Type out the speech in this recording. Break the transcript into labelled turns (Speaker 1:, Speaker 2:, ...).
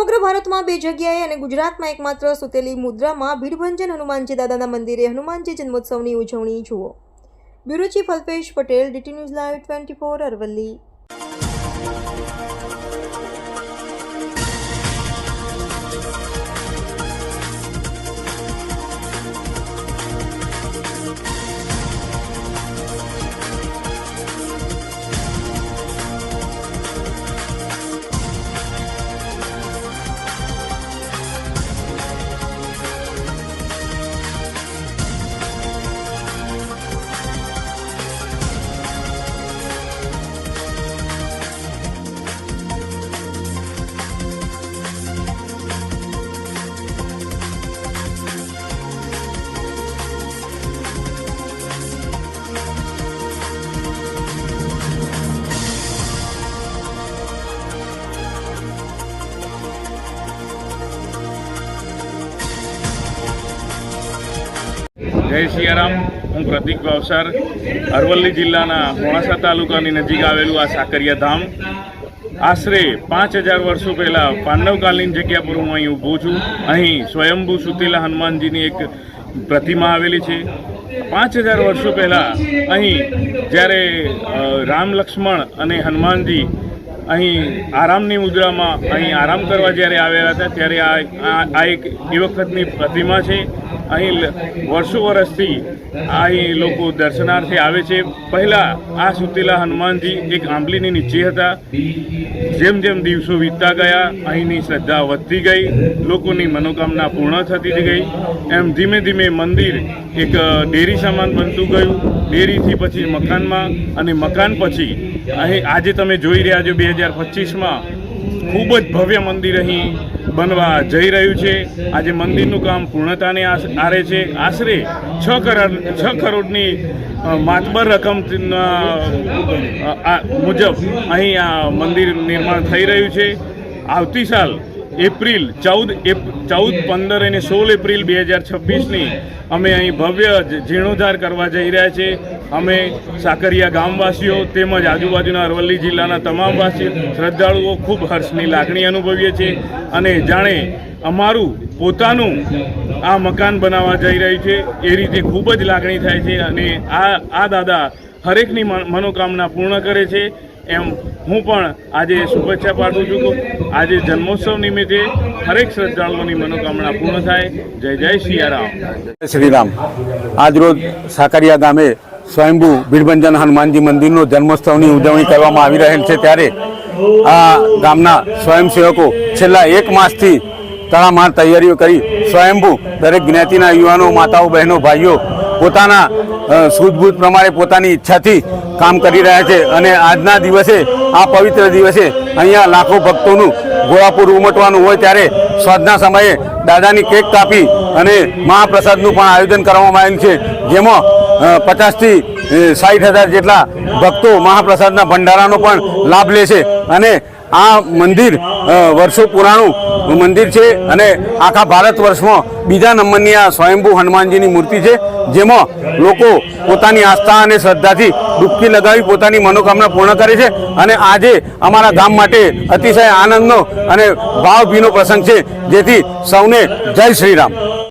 Speaker 1: સમગ્ર ભારતમાં 2 જગ્યાએ અને ગુજરાતમાં એકમાત્ર સુતેલી મુદ્રામાં ભીડભંજન હનુમાનજી દાદાના મંદિરે હનુમાનજી જન્મોત્સવની ઉજવણી જુઓ। Bureau chief Alpesh Patel, DT news live 24 Aravalli.
Speaker 2: जय सियाराम। हूँ प्रतीक भावसार। अरवल्ली जिल्लाना मोणासा तालुकानी नजीक आवेलू आ साकरिया धाम आश्रे 5000 वर्षों पहला पांडवकालीन जग्या पर हूँ अहीं ऊभो छूं। अहीं स्वयंभू सुतेला हनुमानजीनी एक प्रतिमा आवेली छे। 5000 वर्षों पहला अहीं ज्यारे राम लक्ष्मण अने हनुमानजी अहीं आरामनी मुद्रामां अहीं आराम करवा ज्यारे आवेला हता त्यारे आ एक ए वखतनी प्रतिमा छे। अहीं वर्षो वर्षथी अहीं लोको दर्शनार्थे आवे छे। पहला आ सुतेला हनुमानजी एक आंबलीनी नीचे हता। जेम जेम दिवसों वीतता गया अहींनी श्रद्धा वधती गई, लोकोनी मनोकामना पूर्ण थती गई। एम धीमे धीमे मंदिर एक डेरी सामान बनतुं गयुं। डेरीथी पछी मकानमां अने मकान पछी अहीं आजे तमे जोई रह्या छो 2025 में खूब ज भव्य मंदिर अहीं बनवा जई रह्युं छे। आज मंदिरनुं काम पूर्णताने आरे छे। आश्रे 6 करोड़नी मातबर रकम मुजब अहीं आ मंदिर निर्माण थई रह्युं छे। आवती साल एप्रिल 14, 15 અને 16 એપ્રિલ 2026 અમે અહીં ભવ્ય જીર્ણોદ્ધાર કરવા જઈ રહ્યા છે। અમે સાકરિયા ગામવાસીઓ તેમજ આજુબાજુના અરવલ્લી જિલ્લાના તમામ વાસીઓ શ્રદ્ધાળુઓ ખૂબ હર્ષની લાગણી અનુભવીએ છીએ અને જાણે અમારું પોતાનું આ મકાન બનાવવા જઈ રહ્યું છે એ રીતે ખૂબ જ લાગણી થાય છે અને આ દાદા હરેકની મનોકામના પૂર્ણ કરે છે। एम हूँ पण आजे शुभेच्छा पाठवुं छुं। आज जन्मोत्सव निमित्ते हरेक श्रद्धाळुओनी मनोकामना पूर्ण थाय। जय जय सियाराम।
Speaker 3: जय श्रीराम। आज रोज साकरिया गामे स्वयंभू भीडभंजन हनुमानजी मंदिरनो जन्मोत्सवनी उजवणी करवामां आवी रहेल छे त्यारे आ गामना स्वयंसेवको छेल्ला 1 मासथी तड़ामार तैयारीओ करी स्वयंभू दरेक ज्ञातिना युवानो, माताओ, बहनों, भाईओ पोताना सूझबूझ प्रमाणे पोतानी इच्छाथी काम करी रह्या छे अने आजना दिवसे आ पवित्र दिवसे अहींया लाखों भक्तोनुं घोड़ापुर उमटवानुं होय त्यारे साँजना समये दादानी केक कापी अने महाप्रसादनुं पण आयोजन करवामां आवेल छे। जेमां 50 થી 60,000 जेटला भक्तो महाप्रसादना भंडारानो पण लाभ लेशे अने आ मंदिर वर्षो पुराणुं मंदिर छे अने आखा भारत वर्ष में बीजा नंबरनी आ स्वयंभू हनुमानजीनी मूर्ति छे जेमां लोको पोतानी आस्था अने श्रद्धाथी डूबकी लगावी पोतानी मनोकामना पूर्ण करे छे अने आजे अमारा गाम माटे अतिशय आनंदनो अने भावभीनो प्रसंग छे जेथी सौने जय श्रीराम।